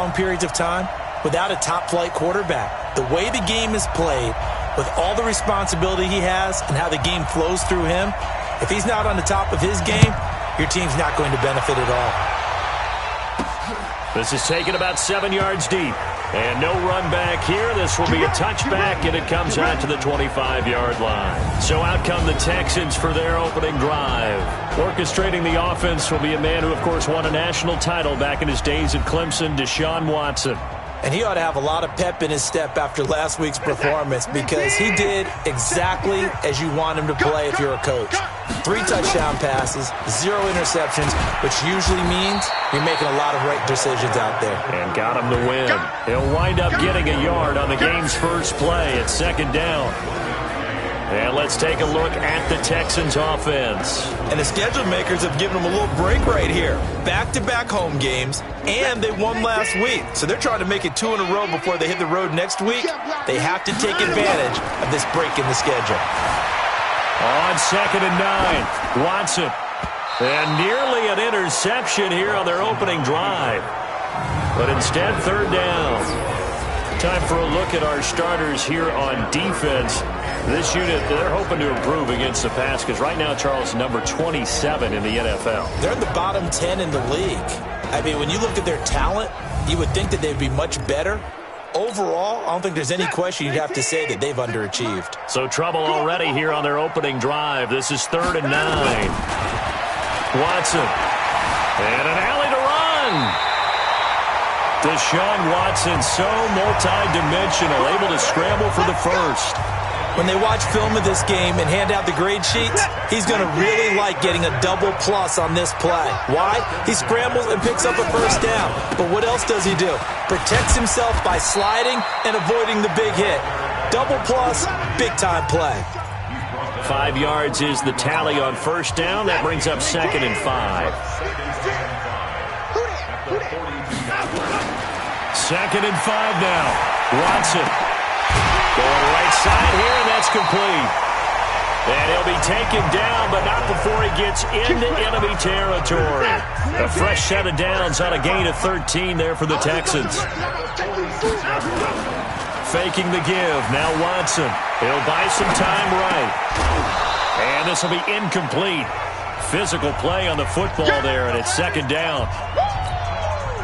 long periods of time without a top-flight quarterback. The way the game is played, with all the responsibility he has and how the game flows through him, if he's not on the top of his game, your team's not going to benefit at all. This is taken about 7 yards deep. And no run back here. This will be a touchback, and it comes out to the 25-yard line. So out come the Texans for their opening drive. Orchestrating the offense will be a man who, of course, won a national title back in his days at Clemson, Deshaun Watson. And he ought to have a lot of pep in his step after last week's performance because he did exactly as you want him to play if you're a coach. 3 touchdown passes, 0 interceptions, which usually means you're making a lot of right decisions out there. And got him to win. He'll wind up getting a yard on the game's first play at 2nd down. And let's take a look at the Texans offense. And the schedule makers have given them a little break right here. Back-to-back home games, and they won last week. So they're trying to make it 2 in a row before they hit the road next week. They have to take advantage of this break in the schedule. On 2nd and 9, Watson. And nearly an interception here on their opening drive. But instead, 3rd down. Time for a look at our starters here on defense. This unit, they're hoping to improve against the pass because right now, Charles, number 27 in the NFL. They're in the bottom 10 in the league. I mean, when you look at their talent, you would think that they'd be much better. Overall, I don't think there's any question you'd have to say that they've underachieved. So trouble already here on their opening drive. This is 3rd and 9. Watson. And an alley to run. Deshaun Watson, so multi-dimensional, able to scramble for the first. When they watch film of this game and hand out the grade sheets, he's going to really like getting a double plus on this play. Why? He scrambles and picks up a first down. But what else does he do? Protects himself by sliding and avoiding the big hit. Double plus, big-time play. 5 yards is the tally on first down. That brings up 2nd and 5. 2nd and 5 now. Watson. Going right side here, and that's complete. And he'll be taken down, but not before he gets into enemy territory. A fresh set of downs on a gain of 13 there for the Texans. Faking the give. Now Watson. He'll buy some time right. And this will be incomplete. Physical play on the football there, and it's 2nd down.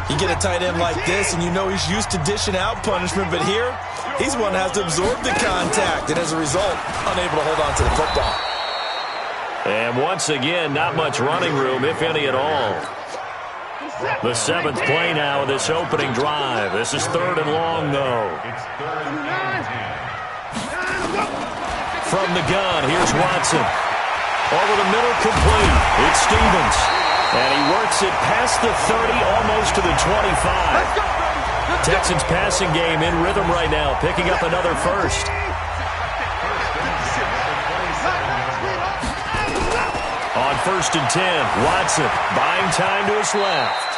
You get a tight end like this, and you know he's used to dishing out punishment, but here, he's one that has to absorb the contact, and as a result, unable to hold on to the football. And once again, not much running room, if any at all. The 7th play now of this opening drive. This is 3rd and long, though. From the gun, here's Watson. Over the middle, complete. It's Stevens. And he works it past the 30, almost to the 25. Texans passing game in rhythm right now, picking up another first. On 1st and 10, Watson buying time to his left.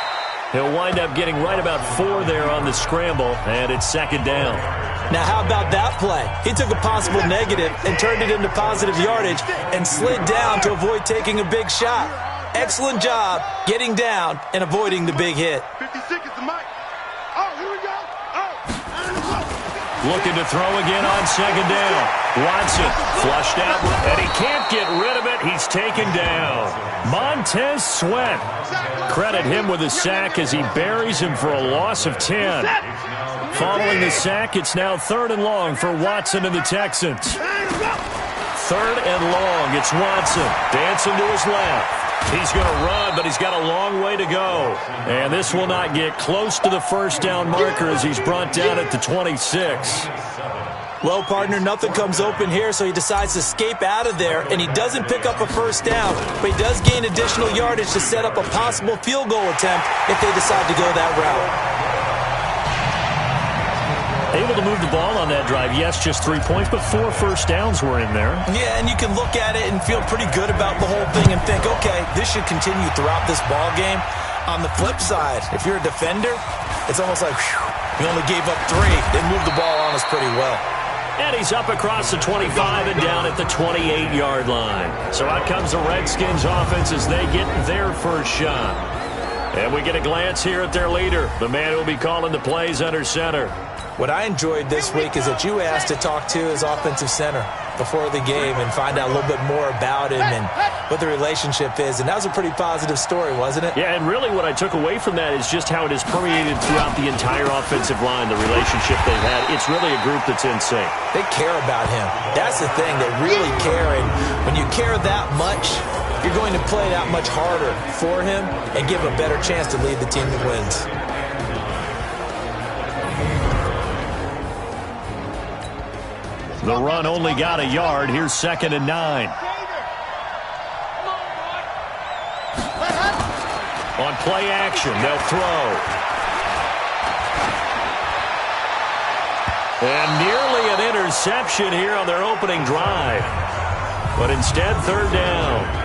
He'll wind up getting right about 4 there on the scramble, and it's 2nd down. Now, how about that play? He took a possible negative and turned it into positive yardage and slid down to avoid taking a big shot. Excellent job getting down and avoiding the big hit. 50 seconds to Mike. Oh, here we go. Looking to throw again on 2nd down. Watson flushed out, and he can't get rid of it. He's taken down. Montez Sweat. Credit him with a sack as he buries him for a loss of 10. Following the sack, it's now 3rd and long for Watson and the Texans. 3rd and long. It's Watson dancing to his left. He's going to run, but he's got a long way to go. And this will not get close to the first down marker as he's brought down at the 26. Well, partner, nothing comes open here, so he decides to escape out of there, and he doesn't pick up a first down, but he does gain additional yardage to set up a possible field goal attempt if they decide to go that route. Able to move the ball on that drive. Yes, just 3 points, but 4 first downs were in there. Yeah, and you can look at it and feel pretty good about the whole thing and think, okay, this should continue throughout this ball game. On the flip side, if you're a defender, it's almost like, whew, you only gave up 3. They moved the ball on us pretty well. And he's up across the 25 and down at the 28-yard line. So out comes the Redskins offense as they get their first shot. And we get a glance here at their leader, the man who will be calling the plays under center. What I enjoyed this week is that you asked to talk to his offensive center before the game and find out a little bit more about him and what the relationship is. And that was a pretty positive story, wasn't it? Yeah, and really what I took away from that is just how it has permeated throughout the entire offensive line, the relationship they've had. It's really a group that's in sync. They care about him. That's the thing. They really care. And when you care that much, you're going to play that much harder for him and give him a better chance to lead the team that wins. The run only got a yard. Here's 2nd and 9. On play action, they'll throw. And nearly an interception here on their opening drive. But instead, 3rd down.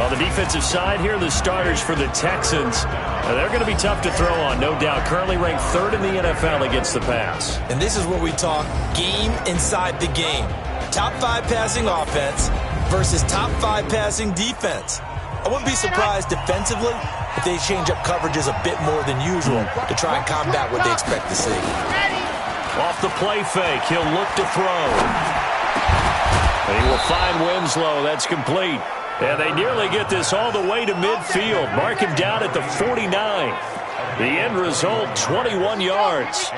On the defensive side here, the starters for the Texans. They're going to be tough to throw on, no doubt. Currently ranked 3rd in the NFL against the pass. And this is where we talk game inside the game. Top 5 passing offense versus top 5 passing defense. I wouldn't be surprised defensively if they change up coverages a bit more than usual to try and combat what they expect to see. Off the play fake, he'll look to throw. And he will find Winslow. That's complete. And they nearly get this all the way to midfield. Mark him down at the 49. The end result, 21 yards.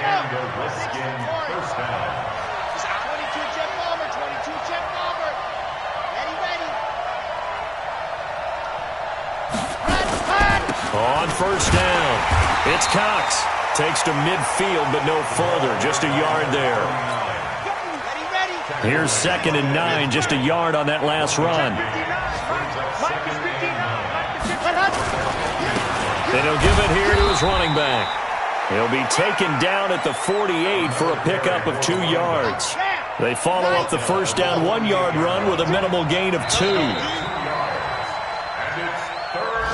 On 1st down, it's Cox. Takes to midfield, but no further. Just a yard there. Here's 2nd and 9, just a yard on that last run. And he'll give it here to his running back. He'll be taken down at the 48 for a pickup of 2 yards. They follow up the 1st down 1-yard run with a minimal gain of 2.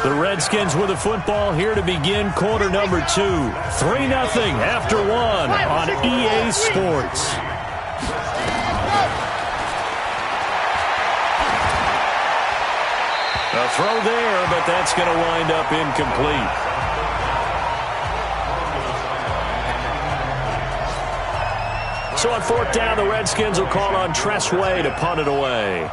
The Redskins with the football here to begin quarter number 2. 3-0 after 1 on EA Sports. A throw there, but that's going to wind up incomplete. So on 4th down, the Redskins will call on Tressway to punt it away.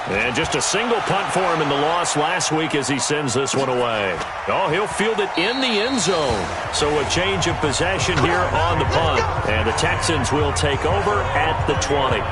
And just a single punt for him in the loss last week as he sends this one away. Oh, he'll field it in the end zone. So a change of possession here on the punt. And the Texans will take over at the 20.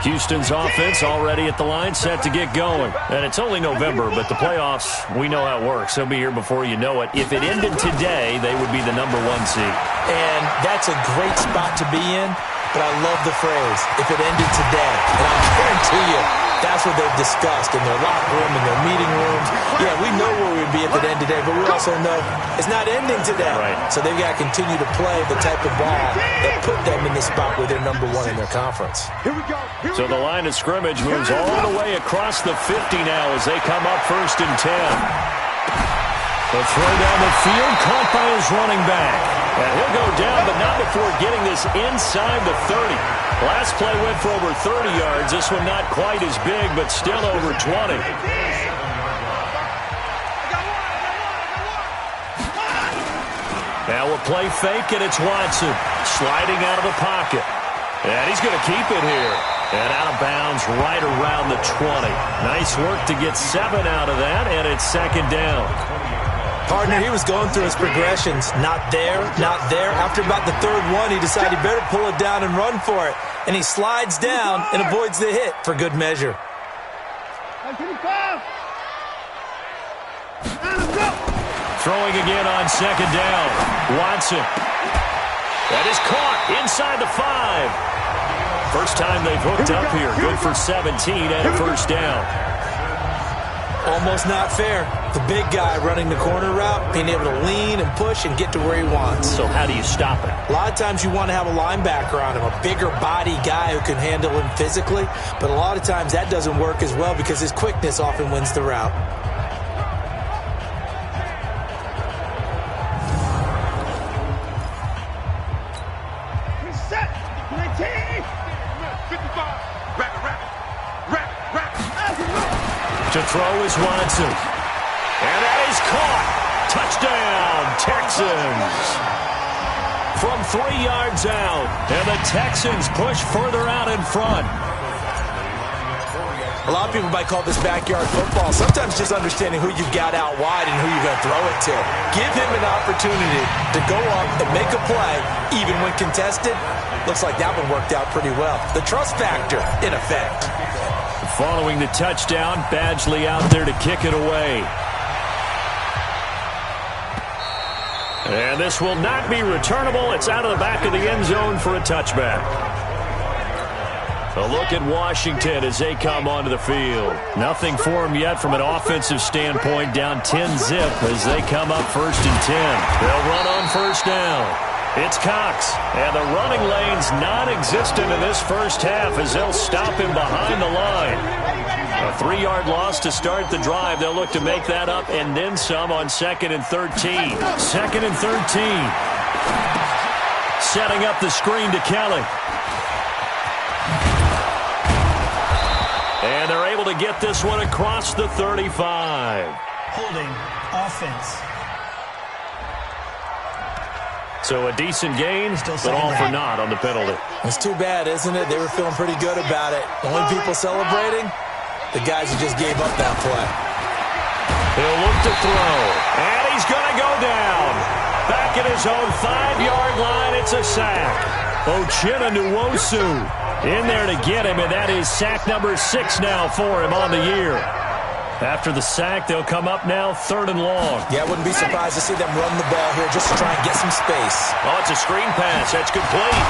Houston's offense already at the line, set to get going. And it's only November, but the playoffs, we know how it works. They'll be here before you know it. If it ended today, they would be the number 1 seed. And that's a great spot to be in. But I love the phrase, if it ended today. And I guarantee you, that's what they've discussed in their locker room, in their meeting rooms. Yeah, we know where we'd be if it ended today, but we also know it's not ending today. Right. So they've got to continue to play the type of ball that put them in the spot where they're number 1 in their conference. Here we go. So the line of scrimmage moves all the way across the 50 now as they come up 1st and 10. The throw down the field, caught by his running back. And he'll go down, but not before getting this inside the 30. Last play went for over 30 yards. This one not quite as big, but still over 20. Now a play fake, and it's Watson sliding out of the pocket. And he's going to keep it here. And out of bounds right around the 20. Nice work to get 7 out of that, and it's 2nd down. Partner, he was going through his progressions. Not there, not there. After about the 3rd one, he decided he better pull it down and run for it. And he slides down and avoids the hit for good measure. Throwing again on 2nd down. Watson. That is caught inside the 5. First time they've hooked up here. Good for 17 and a 1st down. Almost not fair. The big guy running the corner route, being able to lean and push and get to where he wants. So how do you stop it? A lot of times you want to have a linebacker on him, a bigger body guy who can handle him physically. But a lot of times that doesn't work as well because his quickness often wins the route. Set. 19. 55. Rack. To throw is Watson. And that is caught. Touchdown, Texans. From 3 yards out, and the Texans push further out in front. A lot of people might call this backyard football. Sometimes just understanding who you've got out wide and who you're going to throw it to. Give him an opportunity to go up and make a play, even when contested. Looks like that one worked out pretty well. The trust factor, in effect. Following the touchdown, Badgley out there to kick it away. And this will not be returnable. It's out of the back of the end zone for a touchback. A look at Washington as they come onto the field. Nothing for them yet from an offensive standpoint. Down 10-zip as they come up 1st and 10. They'll run on 1st down. It's Cox. And the running lane's non-existent in this first half as they'll stop him behind the line. A 3-yard loss to start the drive. They'll look to make that up and then some on 2nd and 13. 2nd and 13. Setting up the screen to Kelly. And they're able to get this one across the 35. Holding offense. So a decent gain, but all for naught on the penalty. It's too bad, isn't it? They were feeling pretty good about it. Only people celebrating, the guys who just gave up that play. He'll look to throw. And he's going to go down. Back at his own 5-yard line, it's a sack. Uchenna Nwosu in there to get him, and that is sack number 6 now for him on the year. After the sack, they'll come up now 3rd and long. Yeah, I wouldn't be surprised to see them run the ball here just to try and get some space. Oh, it's a screen pass. That's complete.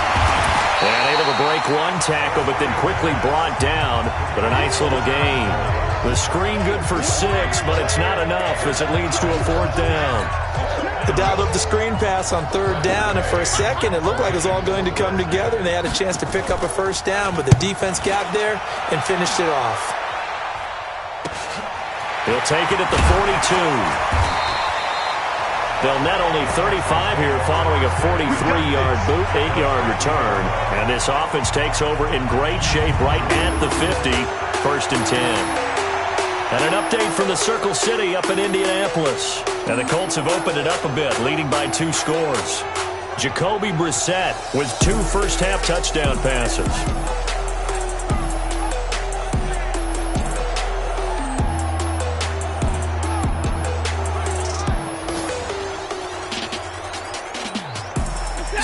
And able to break one tackle, but then quickly brought down. But a nice little gain. The screen good for 6, but it's not enough as it leads to a 4th down. They dialed up the screen pass on 3rd down, and for a second it looked like it was all going to come together, and they had a chance to pick up a 1st down, but the defense got there and finished it off. He'll take it at the 42. They'll net only 35 here following a 43-yard boot, 8-yard return, and this offense takes over in great shape right at the 50, 1st and 10. And an update from the Circle City up in Indianapolis. And the Colts have opened it up a bit, leading by 2 scores. Jacoby Brissett with 2 first-half touchdown passes.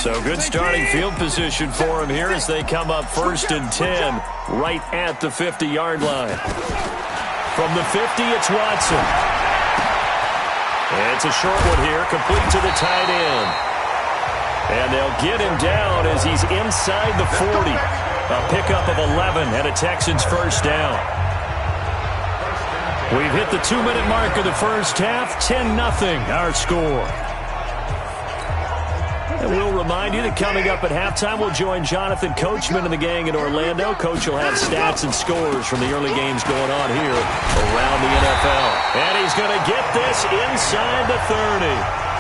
So good starting field position for him here as they come up 1st and 10 right at the 50-yard line. From the 50, it's Watson. And it's a short one here, complete to the tight end. And they'll get him down as he's inside the 40. A pickup of 11 and a Texans 1st down. We've hit the 2-minute mark of the first half, 10-0 our score. And we'll remind you that coming up at halftime, we'll join Jonathan Coachman and the gang in Orlando. Coach will have stats and scores from the early games going on here around the NFL. And he's going to get this inside the 30.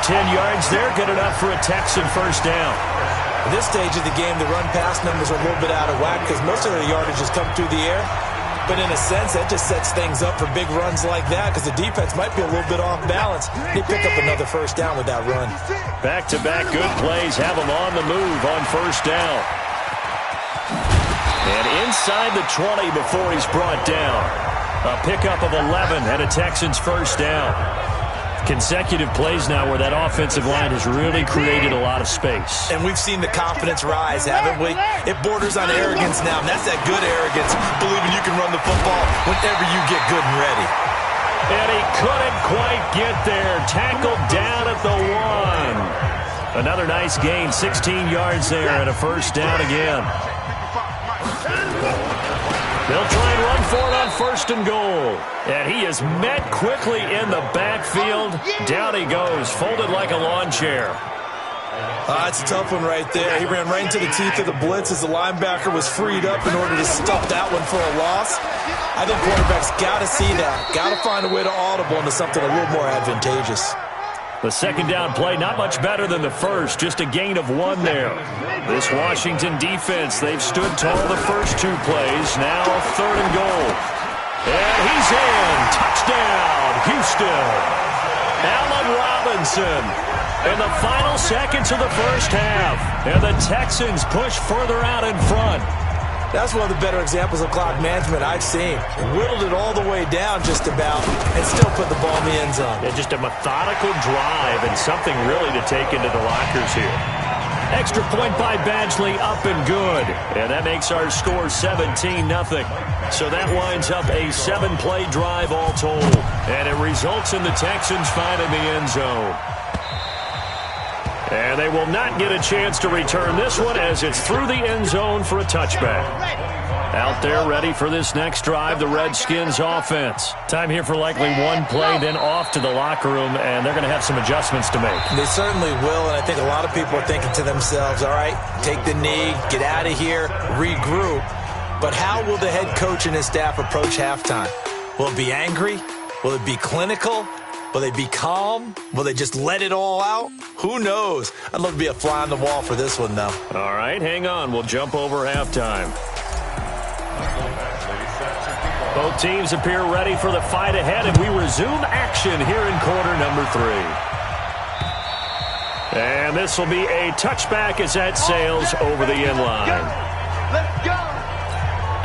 10 yards there, good enough for a Texan 1st down. At this stage of the game, the run-pass numbers are a little bit out of whack because most of their yardage has come through the air. But in a sense, that just sets things up for big runs like that because the defense might be a little bit off balance. They pick up another 1st down with that run. Back-to-back good plays have them on the move on 1st down. And inside the 20 before he's brought down. A pickup of 11 and a Texans 1st down. Consecutive plays now where that offensive line has really created a lot of space. And we've seen the confidence rise, haven't we? It borders on arrogance now, and that's that good arrogance, believing you can run the football whenever you get good and ready. And he couldn't quite get there. Tackled down at the 1. Another nice gain, 16 yards there and a 1st down again. They'll try and run for it on 1st and goal. And he is met quickly in the backfield. Down he goes, folded like a lawn chair. It's a tough one right there. He ran right into the teeth of the blitz as the linebacker was freed up in order to stuff that one for a loss. I think quarterbacks got to see that. Got to find a way to audible into something a little more advantageous. The 2nd down play, not much better than the first. Just a gain of 1 there. This Washington defense, they've stood tall the first 2 plays. Now 3rd and goal. And he's in. Touchdown, Houston. Allen Robinson in the final seconds of the first half. And the Texans push further out in front. That's one of the better examples of clock management I've seen. Whittled it all the way down just about and still put the ball in the end zone. Yeah, just a methodical drive and something really to take into the lockers here. Extra point by Badgley, up and good. And that makes our score 17-0. So that winds up a 7-play drive all told. And it results in the Texans finding the end zone. And they will not get a chance to return this one as it's through the end zone for a touchback. Out there ready for this next drive, the Redskins offense. Time here for likely one play, then off to the locker room, and they're going to have some adjustments to make. They certainly will, and I think a lot of people are thinking to themselves, all right, take the knee, get out of here, regroup. But how will the head coach and his staff approach halftime? Will it be angry? Will it be clinical? Will they be calm? Will they just let it all out? Who knows? I'd love to be a fly on the wall for this one, though. All right, hang on. We'll jump over halftime. Both teams appear ready for the fight ahead, and we resume action here in quarter number 3. And this will be a touchback as that sails over the end line. Let's go.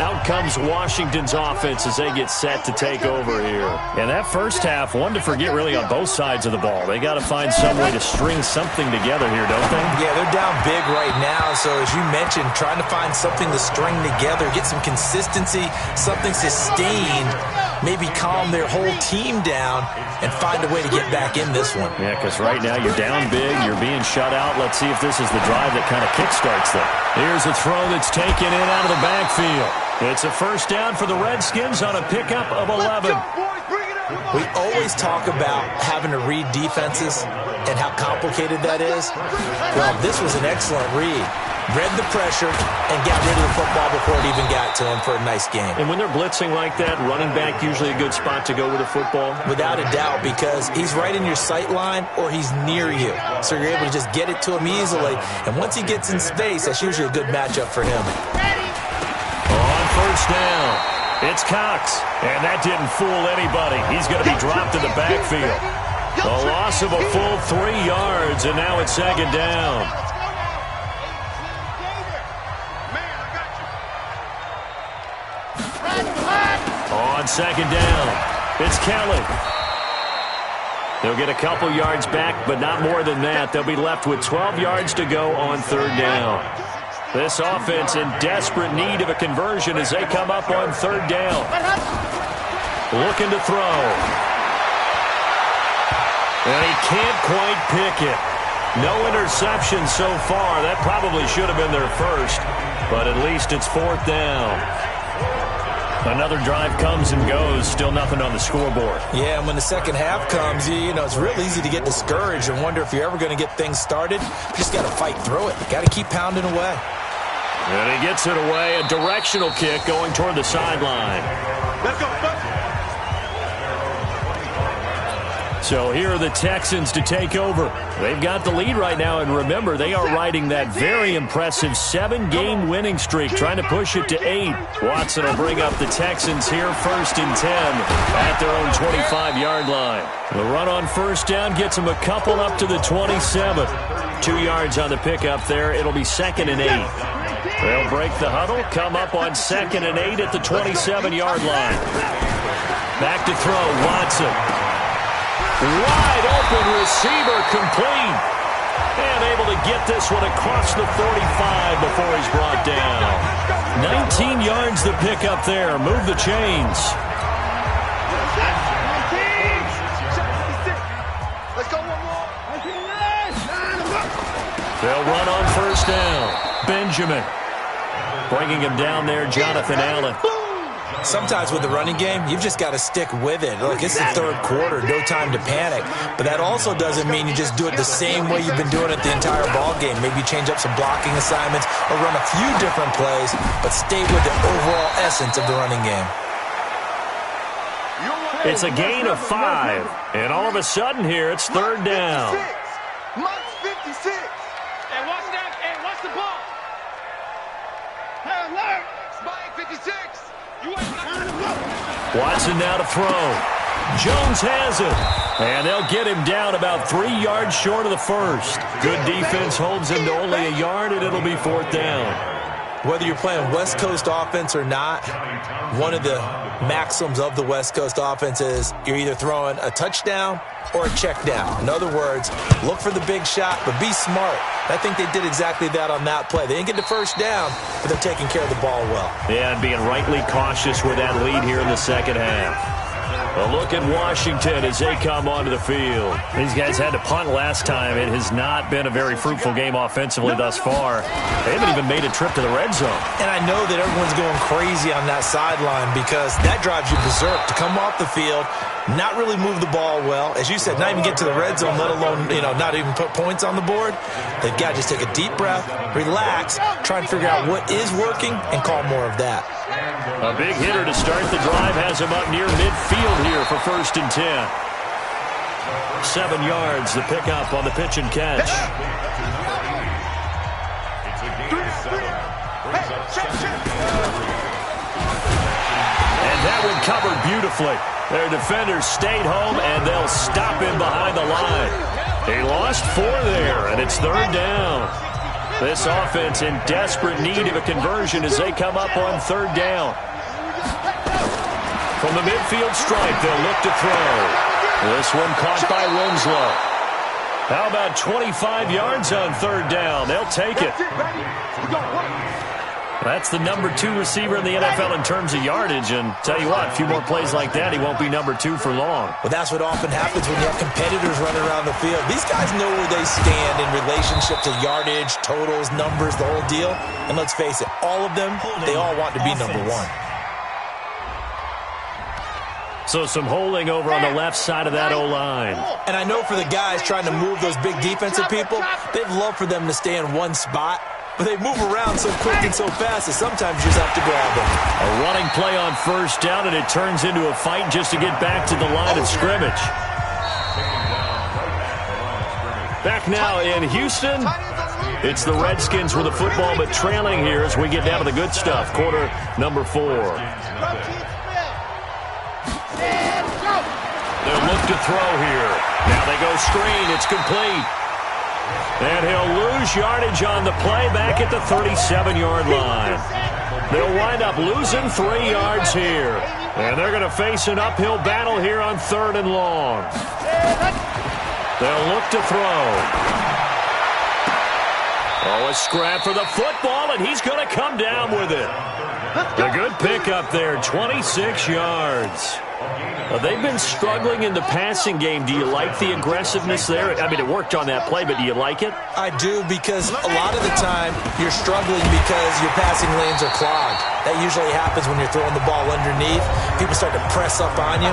Out comes Washington's offense as they get set to take over here. And that first half, one to forget really on both sides of the ball. They got to find some way to string something together here, don't they? Yeah, they're down big right now. So as you mentioned, trying to find something to string together, get some consistency, something sustained, maybe calm their whole team down and find a way to get back in this one. Yeah, because right now you're down big, you're being shut out. Let's see if this is the drive that kind of kickstarts them. Here's a throw that's taken in out of the backfield. It's a first down for the Redskins on a pickup of 11. We always talk about having to read defenses and how complicated that is. Well, this was an excellent read. Read the pressure and got rid of the football before it even got to him for a nice game. And when they're blitzing like that, running back usually a good spot to go with the football? Without a doubt, because he's right in your sight line or he's near you. So you're able to just get it to him easily. And once he gets in space, that's usually a good matchup for him. On first down, it's Cox. And that didn't fool anybody. He's going to be dropped in the backfield. A loss of a full 3 yards, and now it's second down. On second down, it's Kelly. They'll get a couple yards back, but not more than that. They'll be left with 12 yards to go on third down. This offense in desperate need of a conversion as they come up on third down. Looking to throw. And he can't quite pick it. No interception so far. That probably should have been their first, but at least it's fourth down. Another drive comes and goes, still nothing on the scoreboard. Yeah, and when the second half comes, you know, it's real easy to get discouraged and wonder if you're ever going to get things started. You just got to fight through it. Got to keep pounding away. And he gets it away, a directional kick going toward the sideline. Let's go. So here are the Texans to take over. They've got the lead right now, and remember, they are riding that very impressive 7-game winning streak, trying to push it to 8. Watson will bring up the Texans here first and 10 at their own 25-yard line. The run on first down gets them a couple up to the 27. 2 yards on the pickup there. It'll be second and 8. They'll break the huddle, come up on second and 8 at the 27-yard line. Back to throw, Watson. Wide open receiver, complete. And able to get this one across the 45 before he's brought down. 19 yards to pick up there. Move the chains. They'll run on first down. Benjamin. Bringing him down there, Jonathan Allen. Sometimes with the running game, you've just got to stick with it. Look, it's the third quarter, no time to panic. But that also doesn't mean you just do it the same way you've been doing it the entire ball game. Maybe change up some blocking assignments or run a few different plays, but stay with the overall essence of the running game. It's a gain of 5. And all of a sudden here, it's third down. Mike 56. Hey, watch that. Hey, watch the ball. Hey, alert. Mike 56. Watson now to throw. Jones has it. And they'll get him down about 3 yards short of the first. Good defense holds him to only a yard, and it'll be 4th down. Whether you're playing West Coast offense or not, one of the maxims of the West Coast offense is you're either throwing a touchdown or a check down. In other words, look for the big shot, but be smart. I think they did exactly that on that play. They didn't get the first down, but they're taking care of the ball well. Yeah, and being rightly cautious with that lead here in the second half. A look at Washington as they come onto the field. These guys had to punt last time. It has not been a very fruitful game offensively thus far. They haven't even made a trip to the red zone. And I know that everyone's going crazy on that sideline because that drives you berserk to come off the field, not really move the ball well. As you said, not even get to the red zone, let alone, not even put points on the board. They've got to just take a deep breath, relax, try and figure out what is working, and call more of that. A big hitter to start the drive has him up near midfield here for 1st and 10. 7 yards, the pickup on the pitch and catch. And that one covered beautifully. Their defenders stayed home, and they'll stop him behind the line. He lost 4 there, and it's 3rd down. This offense in desperate need of a conversion as they come up on 3rd down. From the midfield stripe, they'll look to throw. This one caught by Winslow. How about 25 yards on 3rd down? They'll take it. That's the number 2 receiver in the NFL in terms of yardage, and tell you what, a few more plays like that, he won't be number 2 for long. Well, that's what often happens when you have competitors running around the field. These guys know where they stand in relationship to yardage, totals, numbers, the whole deal. And let's face it, all of them, they all want to be number 1. So some holding over on the left side of that O-line. And I know for the guys trying to move those big defensive people, they'd love for them to stay in one spot. But they move around so quick and so fast that sometimes you just have to grab them. A running play on 1st down, and it turns into a fight just to get back to the line of scrimmage. Back now in Houston, it's the Redskins with the football, but trailing here as we get down to the good stuff. Quarter number 4. They'll look to throw here. Now they go screen. It's complete. And he'll lose yardage on the play back at the 37-yard line. They'll wind up losing 3 yards here. And they're going to face an uphill battle here on 3rd and long. They'll look to throw. Oh, a scrap for the football, and he's going to come down with it. A good pickup there, 26 yards. They've been struggling in the passing game. Do you like the aggressiveness there? I mean, it worked on that play, but do you like it? I do, because a lot of the time you're struggling because your passing lanes are clogged. That usually happens when you're throwing the ball underneath. People start to press up on you.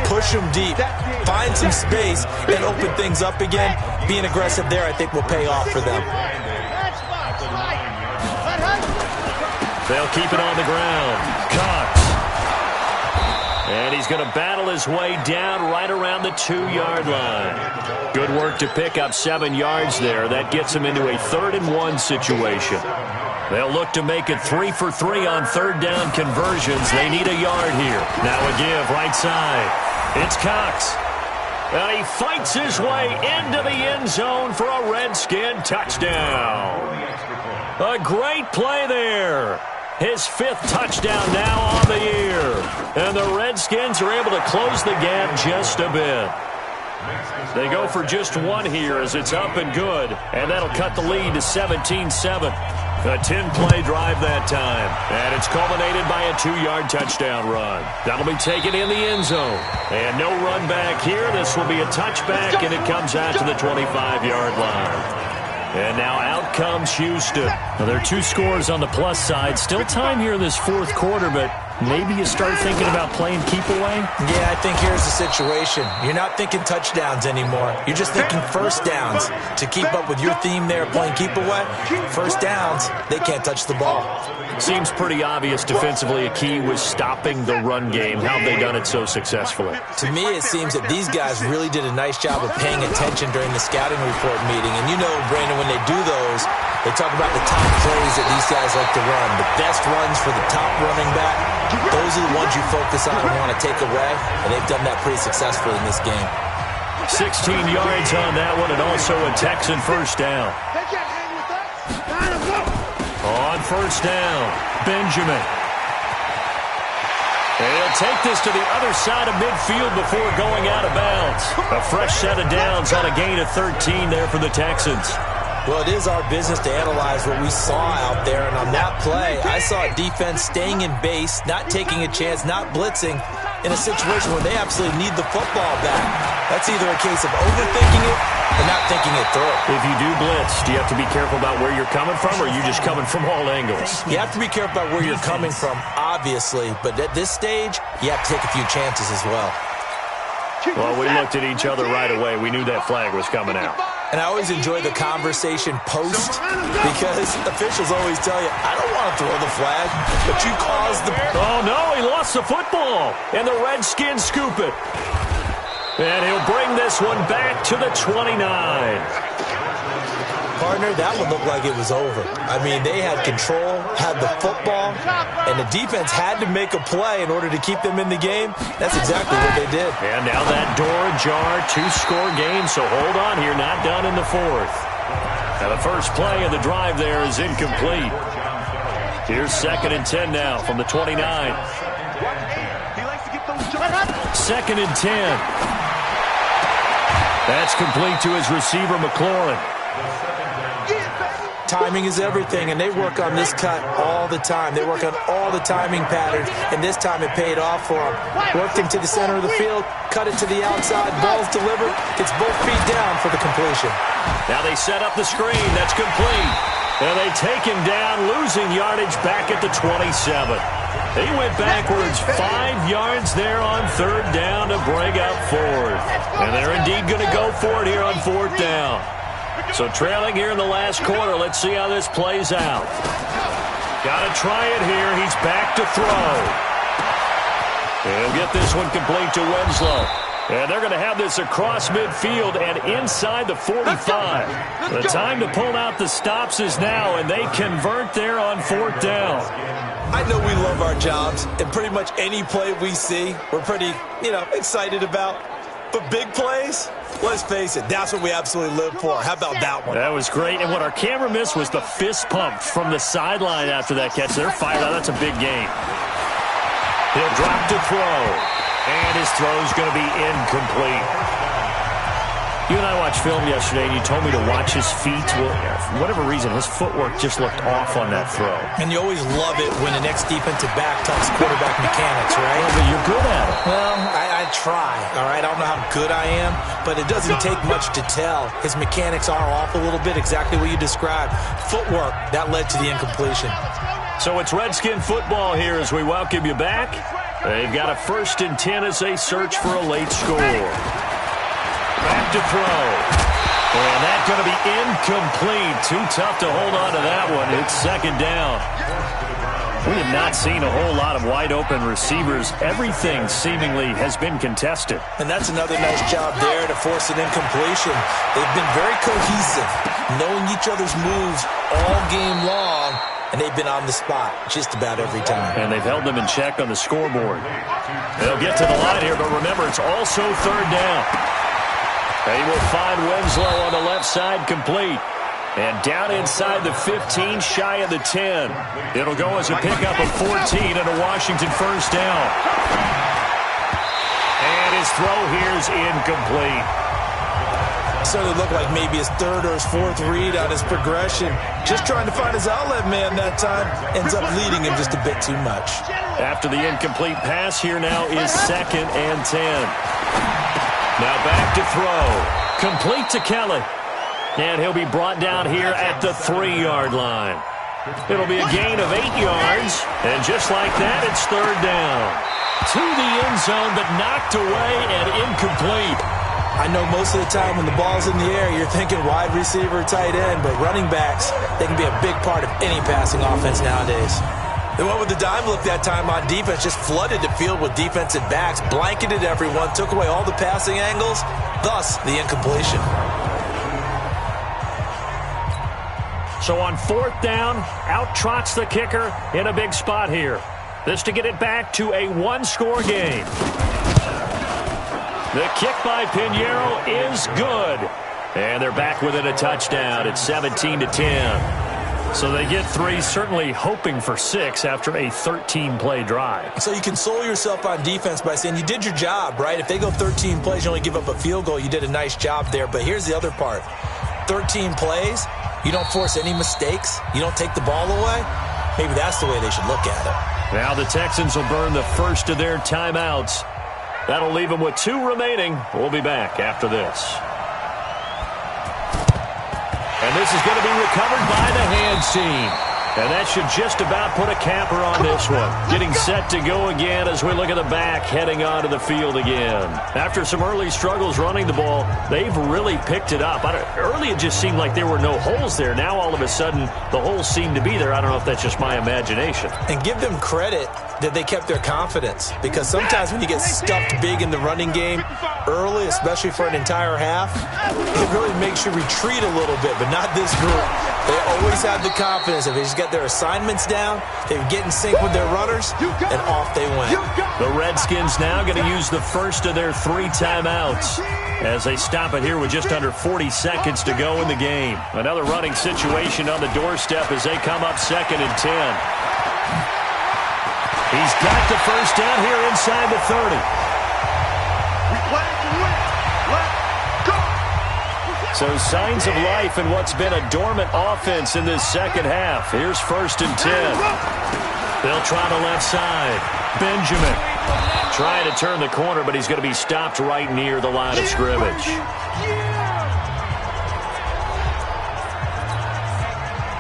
Push them deep. Find some space and open things up again. Being aggressive there, I think, will pay off for them. They'll keep it on the ground. Cox. And he's going to battle his way down right around the 2-yard line. Good work to pick up 7 yards there. That gets him into a 3rd and 1 situation. They'll look to make it 3 for 3 on 3rd down conversions. They need a yard here. Now a give right side. It's Cox. And he fights his way into the end zone for a Redskin touchdown. A great play there. His 5th touchdown now on the year. And the Redskins are able to close the gap just a bit. They go for just 1 here as it's up and good. And that'll cut the lead to 17-7. A 10-play drive that time. And it's culminated by a 2-yard touchdown run. That'll be taken in the end zone. And no run back here. This will be a touchback, and it comes out to the 25-yard line. And now out comes Houston. Now, there are 2 scores on the plus side. Still time here in this 4th quarter, but maybe you start thinking about playing keep away? Yeah, I think here's the situation. You're not thinking touchdowns anymore. You're just thinking first downs. To keep up with your theme there, playing keep away, first downs, they can't touch the ball. Seems pretty obvious defensively a key was stopping the run game. How have they done it so successfully? To me, it seems that these guys really did a nice job of paying attention during the scouting report meeting. And you know, Brandon, when they do those, They talk about the top plays that these guys like to run. The best runs for the top running back, those are the ones you focus on and want to take away, and they've done that pretty successfully in this game. 16 yards on that one, and also a Texan first down. On first down, Benjamin. They'll take this to the other side of midfield before going out of bounds. A fresh set of downs on a gain of 13 there for the Texans. Well, it is our business to analyze what we saw out there, and on that play, I saw a defense staying in base, not taking a chance, not blitzing, in a situation where they absolutely need the football back. That's either a case of overthinking it or not thinking it through. If you do blitz, do you have to be careful about where you're coming from, or are you just coming from all angles? You have to be careful about where you're coming from, obviously, but at this stage, you have to take a few chances as well. Well, we looked at each other right away. We knew that flag was coming out. And I always enjoy the conversation post because officials always tell you, I don't want to throw the flag, but you caused the... Oh, no, he lost the football, and the Redskins scoop it. And he'll bring this one back to the 29. Partner, that one looked like it was over. I mean, they had control, had the football, and the defense had to make a play in order to keep them in the game. That's exactly what they did. And now that door ajar, two-score game, so hold on here, not done in the fourth. Now the first play of the drive there is incomplete. Here's 2nd and 10 now from the 29. 2nd and 10. That's complete to his receiver, McLaurin. Timing is everything, and they work on this cut all the time. They work on all the timing patterns, and this time it paid off for them. Worked him to the center of the field, cut it to the outside, ball's delivered, gets both feet down for the completion. Now they set up the screen. That's complete. And they take him down, losing yardage back at the 27. He went backwards 5 yards there on 3rd down to bring up 4th. And they're indeed going to go for it here on 4th down. So trailing here in the last quarter, let's see how this plays out. Got to try it here. He's back to throw. He'll get this one complete to Winslow. And they're going to have this across midfield and inside the 45. The time to pull out the stops is now, and they convert there on 4th down. I know we love our jobs, and pretty much any play we see, we're pretty, excited about. But big plays, let's face it, that's what we absolutely live for. How about that one? That was great, and what our camera missed was the fist pump from the sideline after that catch. They're fired out. That's a big game. He'll drop to throw. And his throw's going to be incomplete. You and I watched film yesterday, and you told me to watch his feet. Well, for whatever reason, his footwork just looked off on that throw. And you always love it when an ex-defensive back talks quarterback mechanics, right? Well, but you're good at it. Well, I try, all right? I don't know how good I am, but it doesn't take much to tell. His mechanics are off a little bit, exactly what you described. Footwork, that led to the incompletion. So it's Redskin football here as we welcome you back. They've got a 1st and 10 as they search for a late score. Back to throw. And that's going to be incomplete. Too tough to hold on to that one. It's 2nd down. We have not seen a whole lot of wide-open receivers. Everything seemingly has been contested. And that's another nice job there to force an incompletion. They've been very cohesive, knowing each other's moves all game long. And they've been on the spot just about every time. And they've held them in check on the scoreboard. They'll get to the line here, but remember, it's also 3rd down. They will find Winslow on the left side complete. And down inside the 15, shy of the 10. It'll go as a pickup of 14 and a Washington first down. And his throw here is incomplete. Certainly looked like maybe his 3rd or his 4th read on his progression. Just trying to find his outlet man that time. Ends up leading him just a bit too much. After the incomplete pass, here now is 2nd and 10. Now back to throw. Complete to Kelly. And he'll be brought down here at the 3-yard line. It'll be a gain of 8 yards. And just like that, it's 3rd down. To the end zone, but knocked away and incomplete. I know most of the time when the ball's in the air, you're thinking wide receiver, tight end, but running backs, they can be a big part of any passing offense nowadays. They went with the dime look that time on defense, just flooded the field with defensive backs, blanketed everyone, took away all the passing angles, thus the incompletion. So on 4th down, out trots the kicker in a big spot here. This to get it back to a one-score game. The kick by Pinheiro is good. And they're back within a touchdown. It's 17-10. So they get 3, certainly hoping for 6 after a 13-play drive. So you console yourself on defense by saying you did your job, right? If they go 13 plays, you only give up a field goal, you did a nice job there. But here's the other part. 13 plays, you don't force any mistakes, you don't take the ball away. Maybe that's the way they should look at it. Now the Texans will burn the first of their timeouts. That'll leave them with 2 remaining. We'll be back after this. And this is going to be recovered by the hands team. And that should just about put a capper on this one. Getting set to go again as we look at the back heading onto the field again. After some early struggles running the ball, they've really picked it up. Early it just seemed like there were no holes there. Now all of a sudden the holes seem to be there. I don't know if that's just my imagination. And give them credit that they kept their confidence. Because sometimes when you get stuffed big in the running game early, especially for an entire half, it really makes you retreat a little bit, but not this group. They always have the confidence. If they just get their assignments down, they get in sync with their runners, and off they went. The Redskins now going to use the first of their 3 timeouts as they stop it here with just under 40 seconds to go in the game. Another running situation on the doorstep as they come up 2nd and 10. He's got the first down here inside the 30. We play to win. Let's go. So signs of life in what's been a dormant offense in this second half. Here's 1st and 10. They'll try the left side. Benjamin trying to turn the corner, but he's going to be stopped right near the line of scrimmage.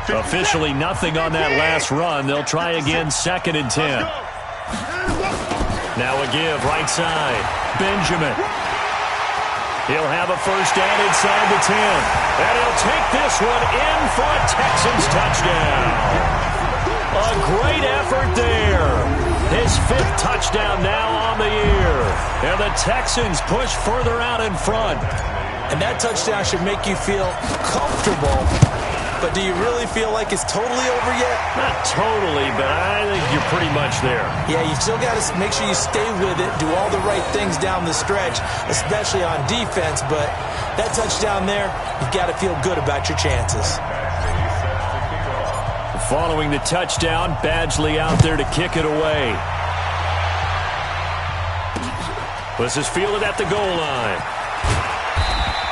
Officially nothing on that last run. They'll try again 2nd and 10. Now a give right side. Benjamin. He'll have a first down inside the 10. And he'll take this one in for a Texans touchdown. A great effort there. His 5th touchdown now on the year. And the Texans push further out in front. And that touchdown should make you feel comfortable. But do you really feel like it's totally over yet? Not totally, but I think you're pretty much there. Yeah, you still got to make sure you stay with it, do all the right things down the stretch, especially on defense. But that touchdown there, you've got to feel good about your chances. Following the touchdown, Badgley out there to kick it away. This is fielded at the goal line.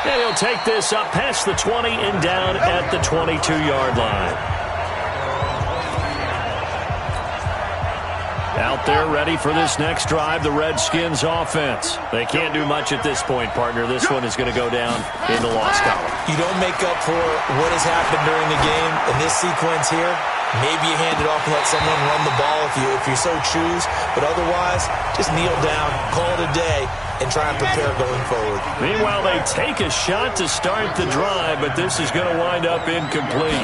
And he'll take this up past the 20 and down at the 22-yard line. Out there ready for this next drive, the Redskins offense. They can't do much at this point, partner. This one is going to go down in the loss column. You don't make up for what has happened during the game in this sequence here. Maybe you hand it off and let someone run the ball if you so choose. But otherwise, just kneel down, call it a day, and try and prepare going forward. Meanwhile, they take a shot to start the drive, but this is going to wind up incomplete.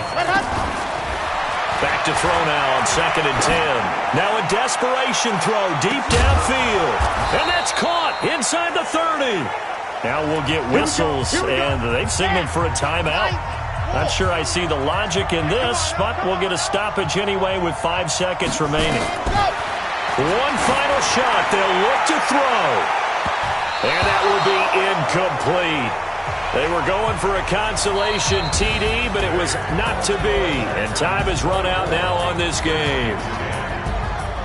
Back to throw now on 2nd and 10. Now a desperation throw deep downfield. And that's caught inside the 30. Now we'll get whistles, and they've signaled for a timeout. Not sure I see the logic in this, but we'll get a stoppage anyway with 5 seconds remaining. One final shot. They'll look to throw. And that will be incomplete. They were going for a consolation TD, but it was not to be. And time has run out now on this game.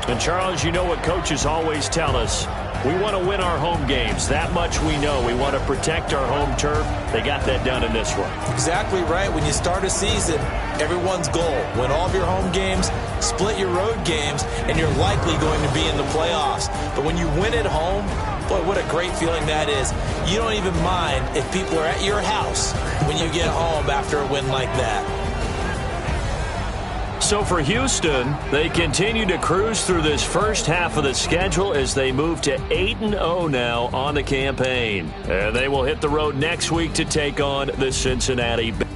And, Charles, you know what coaches always tell us. We want to win our home games. That much we know. We want to protect our home turf. They got that done in this one. Exactly right. When you start a season, everyone's goal, win all of your home games, split your road games, and you're likely going to be in the playoffs. But when you win at home, boy, what a great feeling that is. You don't even mind if people are at your house when you get home after a win like that. So for Houston, they continue to cruise through this first half of the schedule as they move to 8-0 now on the campaign. And they will hit the road next week to take on the Cincinnati Bengals.